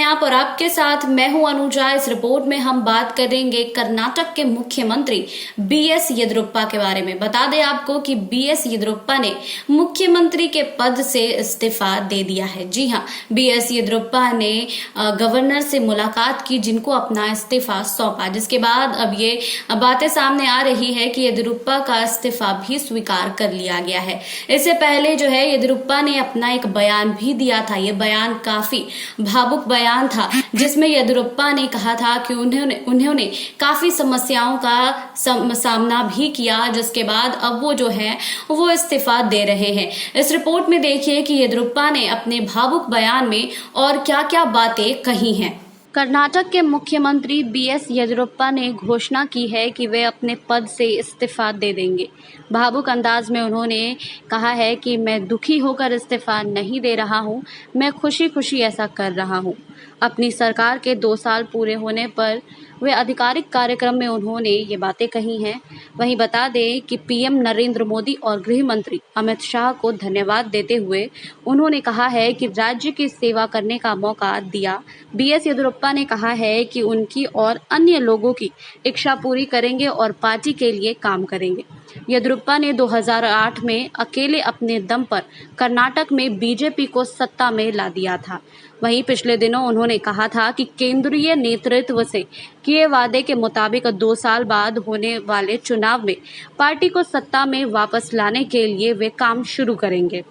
आप और आपके साथ मैं हूं अनुजा। इस रिपोर्ट में हम बात करेंगे कर्नाटक के मुख्यमंत्री बीएस येदियुरप्पा के बारे में। बता दें आपको कि बीएस येदियुरप्पा ने मुख्यमंत्री के पद से इस्तीफा दे दिया है। जी हां, बीएस येदियुरप्पा ने गवर्नर से मुलाकात की, जिनको अपना इस्तीफा सौंपा, जिसके बाद अब ये बातें सामने आ रही है कि येदियुरप्पा का इस्तीफा भी स्वीकार कर लिया गया है। इससे पहले जो है येदियुरप्पा ने अपना एक बयान भी दिया था। ये बयान काफी भावुक बयान था, जिसमें येदियुरप्पा ने कहा था कि उन्होंने काफी समस्याओं का सामना भी किया, जिसके बाद अब वो जो है वो इस्तीफा दे रहे हैं। इस रिपोर्ट में देखिए कि येदियुरप्पा ने अपने भावुक बयान में और क्या क्या बातें कही हैं। कर्नाटक के मुख्यमंत्री बीएस येदियुरप्पा ने घोषणा की है कि वे अपने पद से इस्तीफा दे देंगे। भावुक अंदाज में उन्होंने कहा है कि मैं दुखी होकर इस्तीफा नहीं दे रहा हूं, मैं खुशी खुशी ऐसा कर रहा हूं। अपनी सरकार के 2 साल पूरे होने पर वे आधिकारिक कार्यक्रम में उन्होंने ये बातें कही हैं। वहीं बता दें कि पीएम नरेंद्र मोदी और गृह मंत्री अमित शाह को धन्यवाद देते हुए उन्होंने कहा है कि राज्य की सेवा करने का मौका दिया। बीएस येदियुरप्पा ने कहा है कि उनकी और अन्य लोगों की इच्छा पूरी करेंगे और पार्टी के लिए काम करेंगे। येदियुरप्पा ने 2008 में अकेले अपने दम पर कर्नाटक में बीजेपी को सत्ता में ला दिया था। वहीं पिछले दिनों उन्होंने कहा था कि केंद्रीय नेतृत्व से किए वादे के मुताबिक 2 साल बाद होने वाले चुनाव में पार्टी को सत्ता में वापस लाने के लिए वे काम शुरू करेंगे।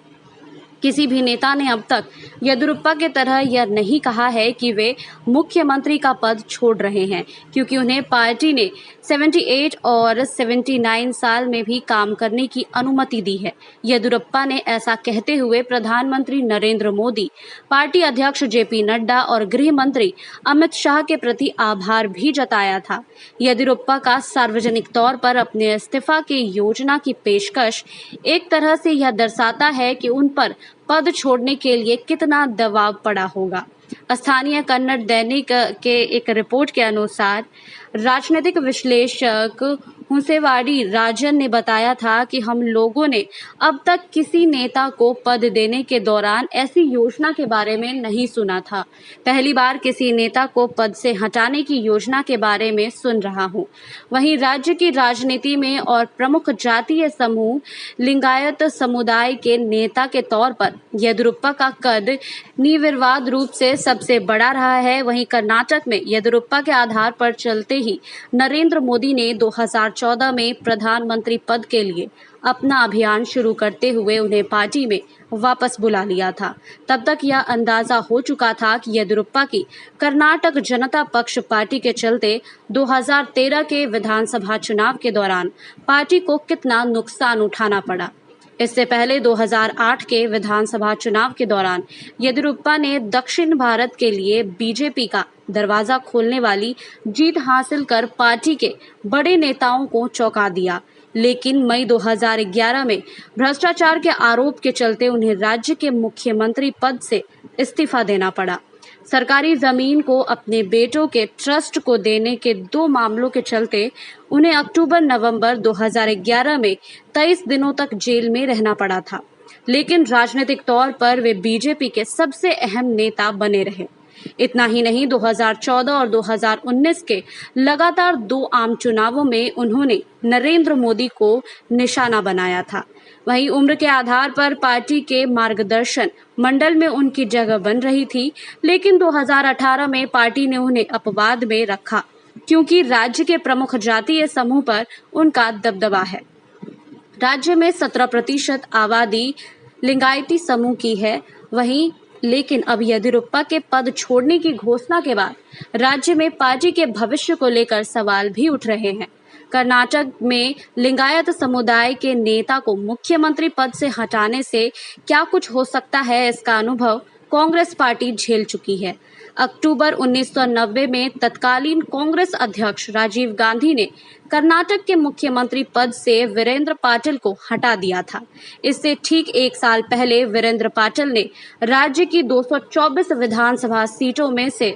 किसी भी नेता ने अब तक येदियुरप्पा की तरह यह नहीं कहा है कि वे मुख्यमंत्री का पद छोड़ रहे हैं, क्योंकि उन्हें पार्टी ने 78 और 79 साल में भी काम करने की अनुमति दी है। येदियुरप्पा ने ऐसा कहते हुए प्रधानमंत्री नरेंद्र मोदी, पार्टी अध्यक्ष जेपी नड्डा और गृह मंत्री अमित शाह के प्रति आभार भी जताया था। येदियुरप्पा का सार्वजनिक तौर पर अपने इस्तीफा की योजना की पेशकश एक तरह से यह दर्शाता है कि उन पर पद छोड़ने के लिए कितना दबाव पड़ा होगा। स्थानीय कन्नड़ दैनिक के एक रिपोर्ट के अनुसार राजनीतिक विश्लेषक हुसेवाड़ी राजन ने बताया था कि हम लोगों ने अब तक किसी नेता को पद देने के दौरान ऐसी योजना के बारे में नहीं सुना था। पहली बार किसी नेता को पद से हटाने की योजना के बारे में सुन रहा हूं। वहीं राज्य की राजनीति में और प्रमुख जातीय समूह लिंगायत समुदाय के नेता के तौर पर येदियुरप्पा का कद निर्विवाद रूप से सबसे बड़ा रहा है। वहीं कर्नाटक में येदियुरप्पा के आधार पर चलते ही नरेंद्र मोदी ने 2014 में प्रधानमंत्री पद के लिए अपना अभियान शुरू करते हुए उन्हें पार्टी में वापस बुला लिया था। तब तक यह अंदाजा हो चुका था कि येदियुरप्पा की कर्नाटक जनता पक्ष पार्टी के चलते 2013 के विधानसभा चुनाव के दौरान पार्टी को कितना नुकसान उठाना पड़ा। इससे पहले 2008 के विधानसभा चुनाव के दौरान येदियुरप्पा ने दक्षिण भारत के लिए बीजेपी का दरवाजा खोलने वाली जीत हासिल कर पार्टी के बड़े नेताओं को चौंका दिया। लेकिन मई 2011 में भ्रष्टाचार के आरोप के चलते उन्हें राज्य के मुख्यमंत्री पद से इस्तीफा देना पड़ा। सरकारी जमीन को अपने बेटों के ट्रस्ट को देने के 2 मामलों के चलते उन्हें अक्टूबर-नवंबर 2011 में 23 दिनों तक जेल में रहना पड़ा था। लेकिन राजनीतिक तौर पर वे बीजेपी के सबसे अहम नेता बने रहे। इतना ही नहीं, 2014 और 2019 के लगातार 2 आम चुनावों में उन्होंने नरेंद्र मोदी को निशाना बनाया था। वहीं उम्र के आधार पर पार्टी के मार्गदर्शन मंडल में उनकी जगह बन रही थी, लेकिन 2018 में पार्टी ने उन्हें अपवाद में रखा, क्योंकि राज्य के प्रमुख जातीय समूह पर उनका दबदबा है। राज्य में 17% आबादी लिंगायती समूह की है। वहीं लेकिन अब येदियुरप्पा के पद छोड़ने की घोषणा के बाद राज्य में पार्टी के भविष्य को लेकर सवाल भी उठ रहे हैं। कर्नाटक में लिंगायत समुदाय के नेता को मुख्यमंत्री पद से हटाने से क्या कुछ हो सकता है, इसका अनुभव कांग्रेस पार्टी झेल चुकी है। अक्टूबर 1990 में तत्कालीन कांग्रेस अध्यक्ष राजीव गांधी ने कर्नाटक के मुख्यमंत्री पद से वीरेंद्र पाटिल को हटा दिया था। इससे ठीक 1 साल पहले वीरेंद्र पाटिल ने राज्य की 224 विधानसभा सीटों में से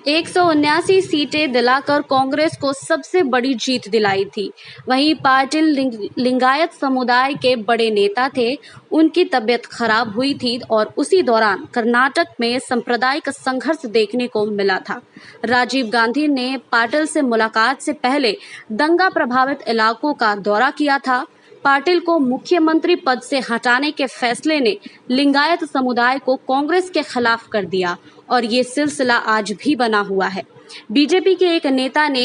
179 सीटें दिलाकर कांग्रेस को सबसे बड़ी जीत दिलाई थी। वहीं पाटिल लिंगायत समुदाय के बड़े नेता थे। उनकी तबीयत खराब हुई थी और उसी दौरान कर्नाटक में सांप्रदायिक संघर्ष देखने को मिला था। राजीव गांधी ने पाटिल से मुलाकात से पहले दंगा प्रभावित इलाकों का दौरा किया था। पाटिल को मुख्यमंत्री पद से हटाने के फैसले ने लिंगायत समुदाय को कांग्रेस के खिलाफ कर दिया और ये सिलसिला आज भी बना हुआ है। बीजेपी के एक नेता ने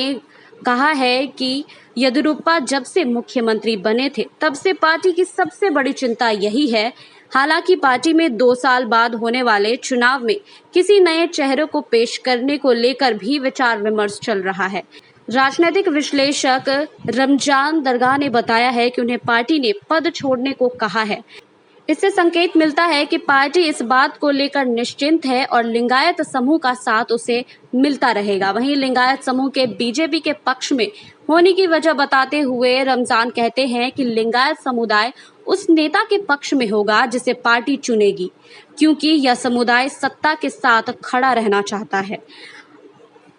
कहा है कि येदियुरप्पा जब से मुख्यमंत्री बने थे तब से पार्टी की सबसे बड़ी चिंता यही है। हालांकि पार्टी में 2 साल बाद होने वाले चुनाव में किसी नए चेहरे को पेश करने को लेकर भी विचार विमर्श चल रहा है। राजनीतिक विश्लेषक रमजान दरगाह ने बताया है कि उन्हें पार्टी ने पद छोड़ने को कहा है। इससे संकेत मिलता है कि पार्टी इस बात को लेकर निश्चिंत है और लिंगायत समूह का साथ उसे मिलता रहेगा। वहीं लिंगायत समूह के बीजेपी के पक्ष में होने की वजह बताते हुए रमजान कहते हैं कि लिंगायत समुदाय उस नेता के पक्ष में होगा जिसे पार्टी चुनेगी, क्योंकि यह समुदाय सत्ता के साथ खड़ा रहना चाहता है।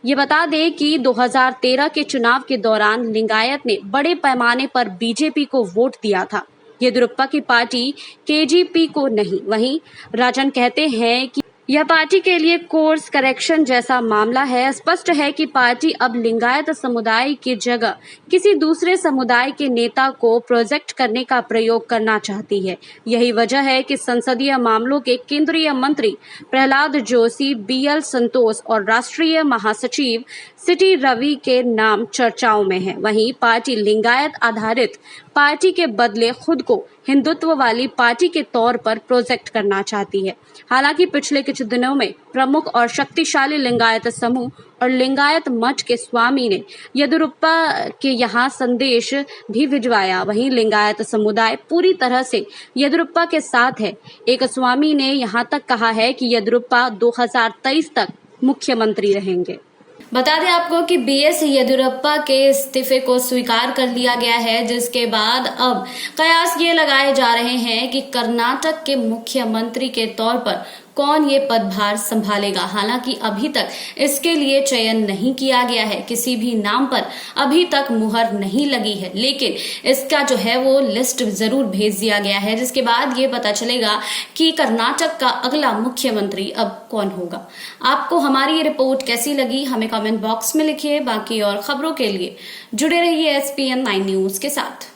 ये बता दें कि 2013 के चुनाव के दौरान लिंगायत ने बड़े पैमाने पर बीजेपी को वोट दिया था, येदियुरप्पा की पार्टी केजीपी को नहीं। वहीं राजन कहते हैं कि यह पार्टी के लिए कोर्स करेक्शन जैसा मामला है। स्पष्ट है कि पार्टी अब लिंगायत समुदाय की जगह किसी दूसरे समुदाय के नेता को प्रोजेक्ट करने का प्रयोग करना चाहती है। यही वजह है कि संसदीय मामलों के केंद्रीय मंत्री प्रहलाद जोशी, बीएल संतोष और राष्ट्रीय महासचिव सिटी रवि के नाम चर्चाओं में है। वहीं पार्टी लिंगायत आधारित पार्टी के बदले खुद को हिंदुत्व वाली पार्टी के तौर पर प्रोजेक्ट करना चाहती है। हालांकि पिछले कुछ दिनों में प्रमुख और शक्तिशाली लिंगायत समूह और लिंगायत मठ के स्वामी ने येदियुरप्पा के यहाँ संदेश भी भिजवाया। वहीं लिंगायत समुदाय पूरी तरह से येदियुरप्पा के साथ है। एक स्वामी ने यहाँ तक कहा है कि येदियुरप्पा 2023 तक मुख्यमंत्री रहेंगे। बता दें आपको कि बीएस येदियुरप्पा के इस्तीफे को स्वीकार कर लिया गया है, जिसके बाद अब कयास ये लगाए जा रहे हैं कि कर्नाटक के मुख्यमंत्री के तौर पर कौन ये पदभार संभालेगा। हालांकि अभी तक इसके लिए चयन नहीं किया गया है, किसी भी नाम पर अभी तक मुहर नहीं लगी है, लेकिन इसका जो है वो लिस्ट जरूर भेज दिया गया है, जिसके बाद ये पता चलेगा कि कर्नाटक का अगला मुख्यमंत्री अब कौन होगा। आपको हमारी ये रिपोर्ट कैसी लगी हमें कमेंट बॉक्स में लिखिए। बाकी और खबरों के लिए जुड़े रहिए SPN 9 न्यूज के साथ।